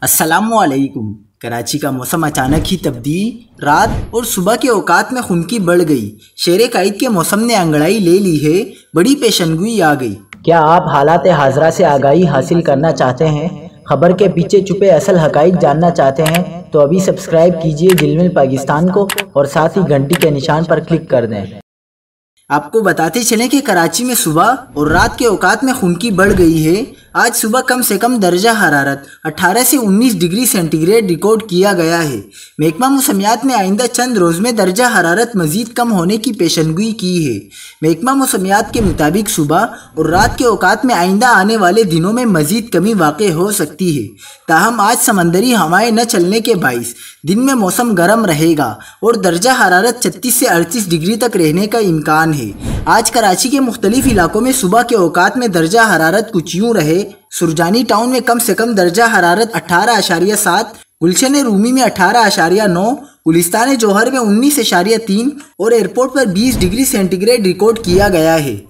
अस्सलामुअलैकुम। कराची का मौसम अचानक ही तब्दील, रात और सुबह के औकात में खुनकी बढ़ गई। शेर कायद के मौसम ने अंगड़ाई ले ली है, बड़ी पेशनगोई आ गई। क्या आप हालात हाजरा से आगाही हासिल करना चाहते हैं? खबर के पीछे छुपे असल हकाइक जानना चाहते हैं? तो अभी सब्सक्राइब कीजिए जिलमिल पाकिस्तान को और साथ ही घंटी के निशान पर क्लिक कर दें। आपको बताते चलें कि कराची में सुबह और रात के औकात में खुनकी बढ़ गई है। आज सुबह कम से कम दर्जा हरारत 18 से 19 डिग्री सेंटीग्रेड रिकॉर्ड किया गया है। महकमा मौसमियात ने आइंदा चंद रोज़ में दर्जा हरारत मज़ीद कम होने की पेशनगोई की है। महकमा मौसमियात के मुताबिक सुबह और रात के औकात में आइंदा आने वाले दिनों में मज़ीद कमी वाक़ हो सकती है। ताहम आज समंदरी हवाएं न चलने के बाइस दिन में मौसम गर्म रहेगा और दर्जा हरारत 36 से 38 डिग्री तक रहने का इम्कान है। आज कराची के मुख्तलिफ इलाकों में सुबह के औकात में दर्जा हरारत कुछ यूँ रहे। सुरजानी टाउन में कम से कम दर्जा हरारत 18.7, गुलशन रूमी में 18.9, गुलिस्तान जौहर में 19.3 और एयरपोर्ट पर 20 डिग्री सेंटीग्रेड रिकॉर्ड किया गया है।